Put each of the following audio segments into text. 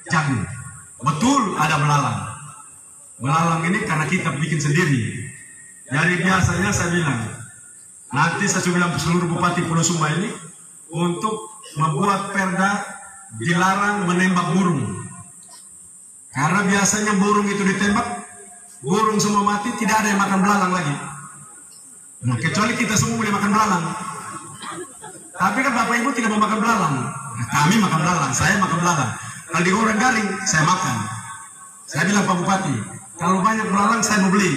jagung. Betul ada belalang. Belalang ini karena kita bikin sendiri. Jadi biasanya saya bilang, nanti saya sudah bilang seluruh bupati Pulau Sumba ini untuk membuat perda dilarang menembak burung. Karena biasanya burung itu ditembak, burung semua mati, tidak ada yang makan belalang lagi. Nah, kecuali kita semua boleh makan belalang. Tapi kan Bapak Ibu tidak mau makan belalang. Nah, kami makan belalang, saya makan belalang. Kalau digoreng garing, saya makan. Saya bilang Pak Bupati, kalau banyak belalang saya mau beli.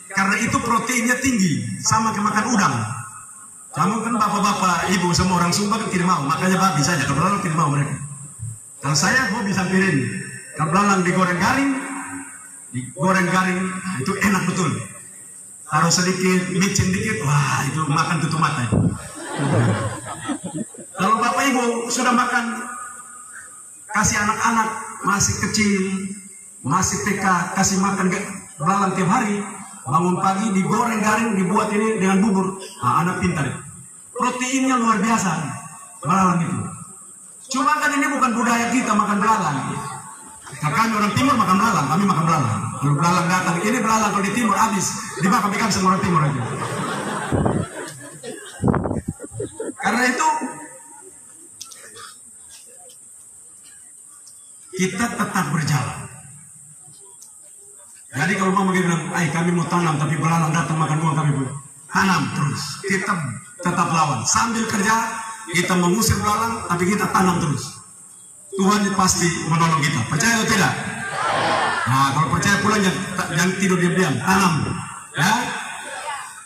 Karena itu proteinnya tinggi, sama kayak makan udang. Kamu kan bapak-bapak, ibu, semua orang Sumba kan tidak mau, makanya babi saja. Kalau belalang tidak mau mereka. Kalau saya mau bisa piring. Kalau belalang digoreng garing, itu enak betul. Taruh sedikit, micin dikit, wah itu makan tutup mata. Kalau bapak ibu sudah makan, kasih anak-anak masih kecil, masih TK, kasih makan belalang tiap hari, bangun pagi digoreng garing, dibuat ini dengan bubur, nah, anak pintar. Proteinnya luar biasa, belalang itu. Cuma kan ini bukan budaya kita makan belalang. Kami orang timur makan belalang, kami makan belalang. Kalau belalang datang, ini belalang kalau di timur habis, dimakan ikan sama orang timur aja. Karena itu kita tetap berjalan. Jadi kalau mau bilang, kami mau tanam tapi belalang datang makan buang, kami tanam terus. Kita tetap lawan. Sambil kerja kita mengusir belalang, tapi kita tanam terus. Tuhan pasti menolong kita. Percaya atau tidak? Nah, kalau percaya pulang jangan tidur diam-diam, tanam, ya,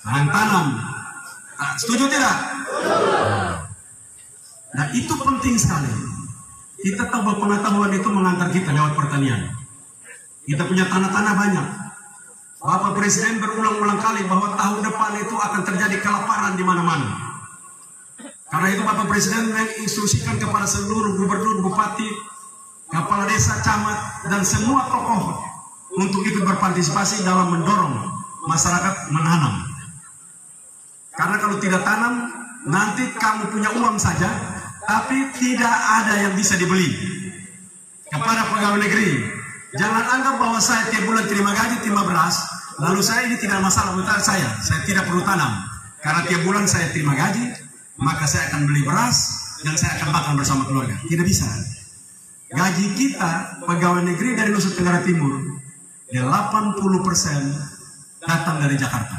tanam. Nah, setuju tidak? Nah, itu penting sekali. Kita tahu bahwa pengetahuan itu mengantar kita lewat pertanian. Kita punya tanah-tanah banyak. Bapak Presiden berulang-ulang kali bahwa tahun depan itu akan terjadi kelaparan di mana-mana. Karena itu Bapak Presiden menginstruksikan kepada seluruh gubernur, bupati, kepala desa, camat, dan semua tokoh untuk ikut berpartisipasi dalam mendorong masyarakat menanam. Karena kalau tidak tanam, nanti kamu punya uang saja, tapi tidak ada yang bisa dibeli. Kepada pegawai negeri, jangan anggap bahwa saya tiap bulan terima gaji, terima beras, lalu saya ini tidak masalah buat saya tidak perlu tanam. Karena tiap bulan saya terima gaji, maka saya akan beli beras, dan saya akan makan bersama keluarga. Tidak bisa. Gaji kita, pegawai negeri dari Nusa Tenggara Timur, 80% datang dari Jakarta.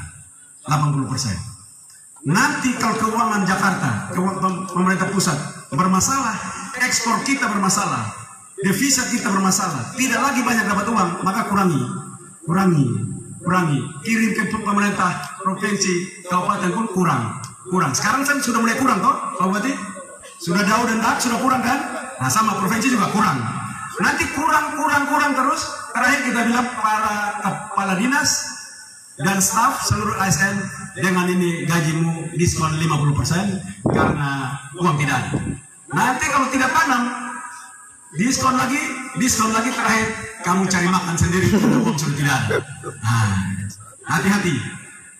80%. Nanti kalau keuangan Jakarta, keuangan pemerintah pusat bermasalah, ekspor kita bermasalah, devisa kita bermasalah, tidak lagi banyak dapat uang, maka kurangi. Kirim ke pemerintah provinsi, kabupaten pun kurang. Sekarang kan sudah mulai kurang toh, Pak Bupati? Sudah jauh dan dak, sudah kurang kan? Nah, sama provinsi juga kurang. Nanti kurang terus. Terakhir kita bilang para kepala dinas dan staf seluruh ASN, dengan ini gajimu diskon 50% karena uang tidak ada. Nanti kalau tidak tanam, diskon lagi terakhir kamu cari makan sendiri karena uang sudah tidak ada. Nah, hati-hati.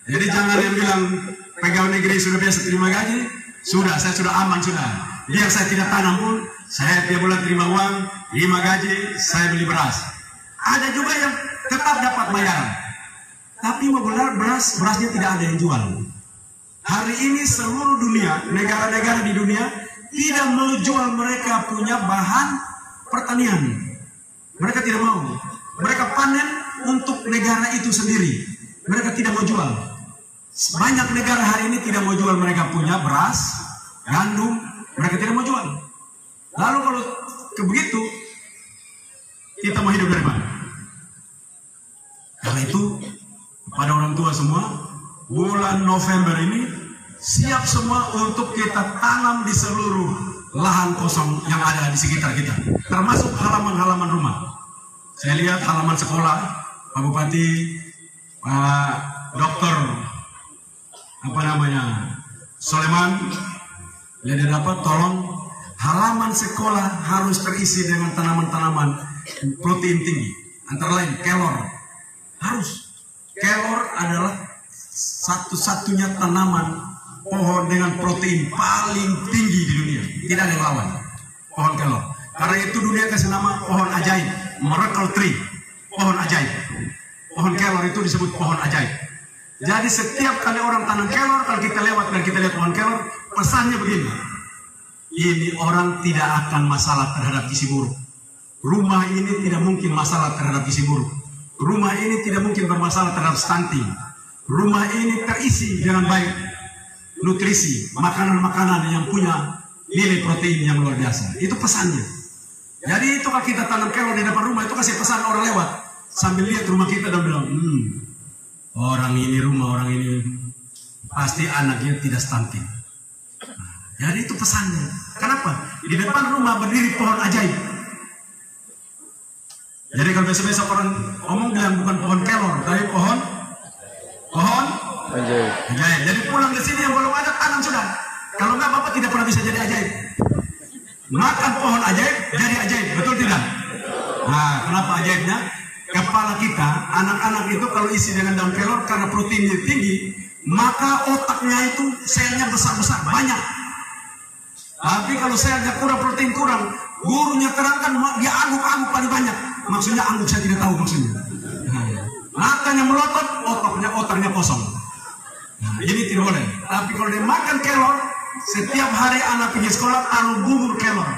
Jadi jangan yang bilang pegawai negeri sudah biasa terima gaji, saya sudah aman sudah. Biar saya tidak tanam pun, saya tiap bulan terima uang, terima gaji, saya beli beras. Ada juga yang tetap dapat bayaran, tapi mau berasnya tidak ada yang jual. Hari ini seluruh dunia, negara-negara di dunia tidak mau jual mereka punya bahan pertanian. Mereka tidak mau. Mereka panen untuk negara itu sendiri. Mereka tidak mau jual. Banyak negara hari ini tidak mau jual mereka punya beras, gandum, mereka tidak mau jual. Lalu kalau begitu, kita mau hidup dari mana? Karena itu, pada orang tua semua, bulan November ini siap semua untuk kita tanam di seluruh lahan kosong yang ada di sekitar kita, termasuk halaman-halaman rumah. Saya lihat halaman sekolah, Pak Bupati, Pak Dokter, Soleman, lihat dapat tolong halaman sekolah harus terisi dengan tanaman-tanaman protein tinggi, antara lain kelor. Harus. Kelor adalah satu-satunya tanaman pohon dengan protein paling tinggi di dunia. Tidak ada yang lawan. Pohon kelor. Karena itu dunia kasih nama pohon ajaib, miracle tree, pohon ajaib. Pohon kelor itu disebut pohon ajaib. Jadi setiap kali orang tanam kelor, kalau kita lewat dan kita lihat pohon kelor, pesannya begini. Ini orang tidak akan masalah terhadap gizi buruk. Rumah ini tidak mungkin masalah terhadap gizi buruk. Rumah ini tidak mungkin bermasalah terhadap stunting. Rumah ini terisi dengan baik nutrisi, makanan-makanan yang punya nilai protein yang luar biasa. Itu pesannya. Jadi itu kalau kita tanam kelor di depan rumah, itu kasih pesan orang lewat. Sambil lihat rumah kita dan bilang, orang ini rumah orang ini pasti anaknya tidak stunting. Jadi itu pesannya. Kenapa? Di depan rumah berdiri pohon ajaib. Jadi kalau besok-besok orang ngomong bilang bukan pohon kelor, tapi pohon ajaib. Jadi pulang ke sini yang belum ada tanam sudah. Kalau enggak Bapak tidak pernah bisa jadi ajaib. Makan pohon ajaib jadi ajaib, betul tidak? Nah, kenapa ajaibnya? Kepala kita, anak-anak itu kalau isi dengan daun kelor karena proteinnya tinggi, maka otaknya itu selnya besar-besar, banyak. Tapi kalau selnya kurang, protein kurang, gurunya terangkan dia angguk-angguk paling banyak. Maksudnya angguk saya tidak tahu maksudnya. Matanya melotot, otaknya kosong. Nah, ini tidak boleh. Tapi kalau dia makan kelor, setiap hari anak pergi sekolah taruh bubur kelor.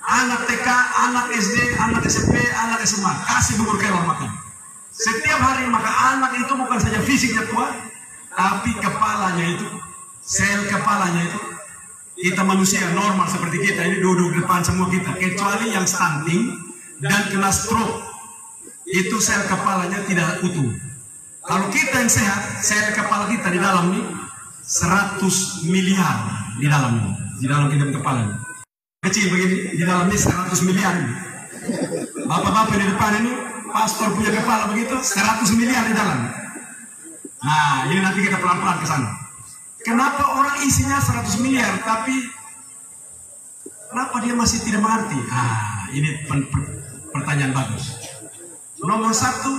Anak TK, anak SD, anak SMP, anak SMA, kasih bubur kelor makan. Setiap hari maka anak itu bukan saja fisiknya kuat, tapi kepalanya itu, sel kepalanya itu, kita manusia normal seperti kita ini duduk depan semua kita, kecuali yang stunting dan kena stroke, itu sel kepalanya tidak utuh. Kalau kita yang sehat, sel kepala kita di dalam ini 100 miliar di dalam kita kepala ini. Kecil begini, di dalamnya 100 miliar ini. Bapak-bapak di depan ini, pastor punya kepala begitu, 100 miliar di dalam. Nah, ini nanti kita pelan-pelan ke sana. Kenapa orang isinya 100 miliar, tapi kenapa dia masih tidak mengerti? Nah, ini pertanyaan bagus. Nomor satu,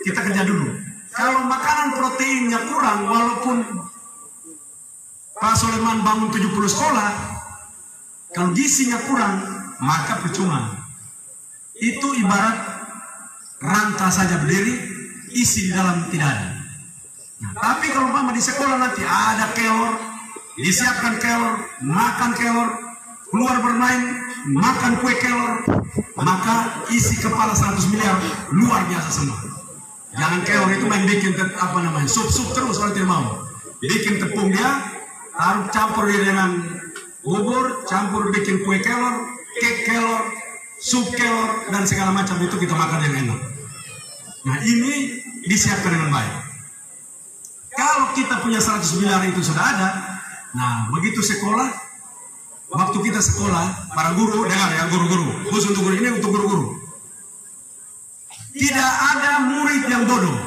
kita kerja dulu. Kalau makanan proteinnya kurang, walaupun Pak Soleman bangun 70 sekolah, kalau gizinya kurang, maka percuma. Itu ibarat rangka saja berdiri, isi di dalam tidak ada. Nah, tapi kalau mama di sekolah nanti ada kelor, disiapkan kelor, makan kelor, keluar bermain, makan kue kelor, maka isi kepala 100 miliar luar biasa semua. Jangan kelor itu main bikin sup terus kalau tidak mau. Bikin tepung dia, taruh campur dia dengan bubur, campur bikin kue kelor, kek kelor, sup kelor, dan segala macam itu kita makan yang enak. Nah, ini disiapkan dengan baik. Kalau kita punya 100 miliar itu sudah ada, nah begitu sekolah, waktu kita sekolah, para guru, dengar ya guru-guru, khusus untuk guru ini untuk guru-guru. Tidak ada murid yang bodoh,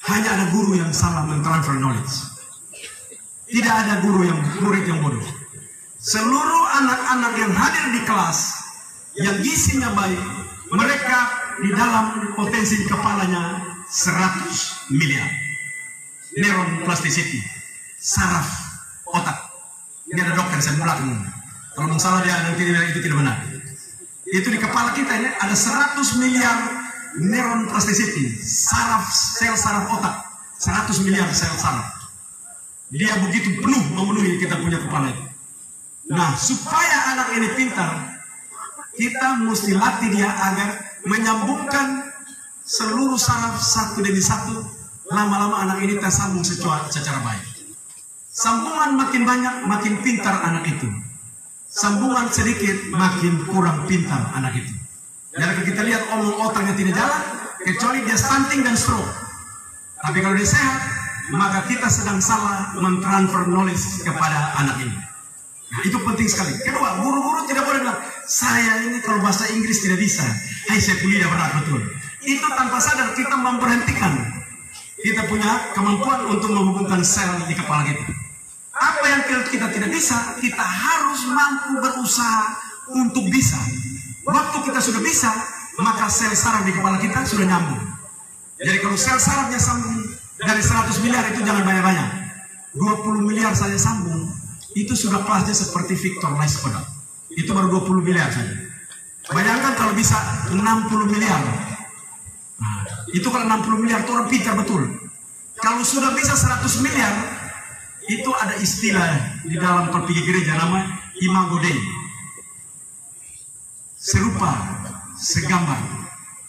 hanya ada guru yang salah mentransfer knowledge. Tidak ada murid yang bodoh. Seluruh anak-anak yang hadir di kelas, yang gizinya baik, mereka di dalam potensi kepalanya 100 miliar. Neuron plasticity, saraf otak. Ini ada dokter saya belakang. Kalau salah dia nanti itu tidak benar. Itu di kepala kita ini ada 100 miliar neuron plasticity, sel saraf otak, 100 miliar sel saraf. Dia begitu penuh memenuhi kita punya kepala itu. Nah, supaya anak ini pintar, kita mesti latih dia agar menyambungkan seluruh saraf satu demi satu. Lama-lama anak ini tersambung secara baik. Sambungan makin banyak, makin pintar anak itu. Sambungan sedikit, makin kurang pintar anak itu. Jadi kalau kita lihat omong otaknya tidak jalan, kecuali dia stunting dan stroke. Tapi kalau dia sehat, maka kita sedang salah mentransfer knowledge kepada anak ini. Nah, itu penting sekali. Kedua, guru-guru tidak boleh bilang, saya ini kalau bahasa Inggris tidak bisa, saya kuliah berat betul. Itu tanpa sadar kita memberhentikan kita punya kemampuan untuk menghubungkan sel di kepala kita. Apa yang kita tidak bisa, kita harus mampu berusaha untuk bisa. Waktu kita sudah bisa, maka sel saraf di kepala kita sudah nyambung. Jadi kalau sel sarafnya sambung dari 100 miliar itu jangan banyak-banyak. 20 miliar saja sambung, itu sudah kelasnya seperti Victor Laiskoda. Itu baru 20 miliar saja. Bayangkan kalau bisa 60 miliar. Nah, itu kalau 60 miliar itu orang pintar betul. Kalau sudah bisa 100 miliar, itu ada istilah di dalam kalau pergi gereja nama imago Dei. Serupa, segambar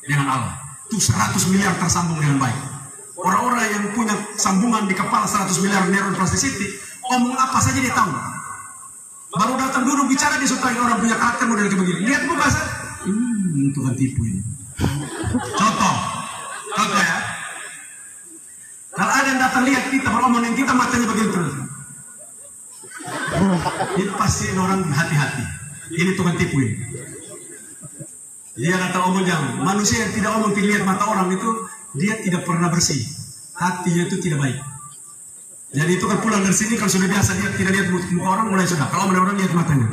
dengan Allah. Itu 100 miliar tersambung dengan baik. Orang-orang yang punya sambungan di kepala 100 miliar neuron plasticity, omong apa saja dia tahu. Baru datang duduk bicara disukai orang punya karakter model kayak begini. Lihat muka saya. Tuhan tipu ini. Contoh ya. Kalau ada yang datang lihat kita beromong yang kita matanya begini terus. Ini pasti orang hati-hati. Ini Tuhan tipu ini. Dia datang omong jangan. Manusia yang tidak omong dilihat mata orang itu dia tidak pernah bersih. Hatinya itu tidak baik. Jadi itu kan pulang dari sini kalau sudah biasa dia tidak lihat muka orang mulai sudah. Kalau orang lihat matanya.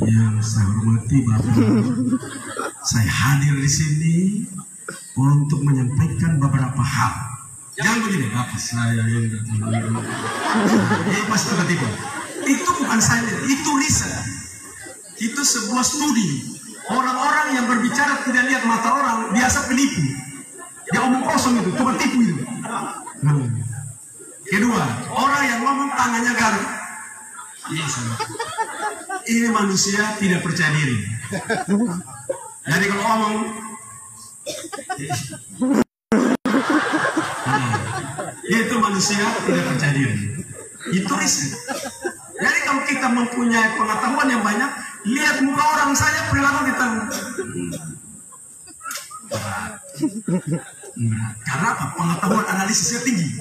Yang saya hormati Bapak, saya hadir di sini untuk menyampaikan beberapa hal. Jangan begini, Bapak saya yang datang. Ini pasti tiba-tiba. Itu bukan saya, itu riset. Itu sebuah studi. Orang-orang yang berbicara tidak lihat mata orang biasa penipu. Dia omong kosong itu, cuma tipu itu. Kedua, orang yang ngomong tangannya garuk. Ini manusia tidak percaya diri. Jadi kalau ngomong, itu manusia tidak percaya diri. Itu riset. Jadi kalau kita mempunyai pengetahuan yang banyak, lihat muka orang saja perilaku kita. Karena apa? Pengetahuan analisisnya tinggi.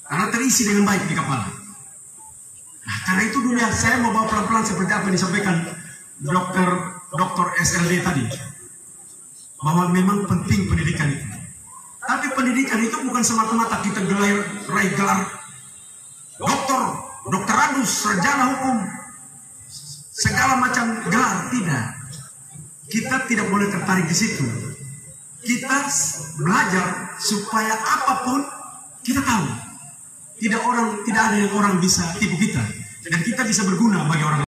Karena terisi dengan baik di kepala. Nah, karena itu dunia saya mau bawa pelan-pelan seperti apa yang disampaikan dokter SLD tadi. Bahwa memang penting pendidikan itu. Tapi pendidikan itu bukan semata-mata kita raih gelar doktorandus, sarjana hukum, segala macam gelar, tidak. Kita tidak boleh tertarik di situ. Kita belajar supaya apapun kita tahu. Tidak ada yang orang bisa tipu kita. Dan kita bisa berguna bagi orang lain.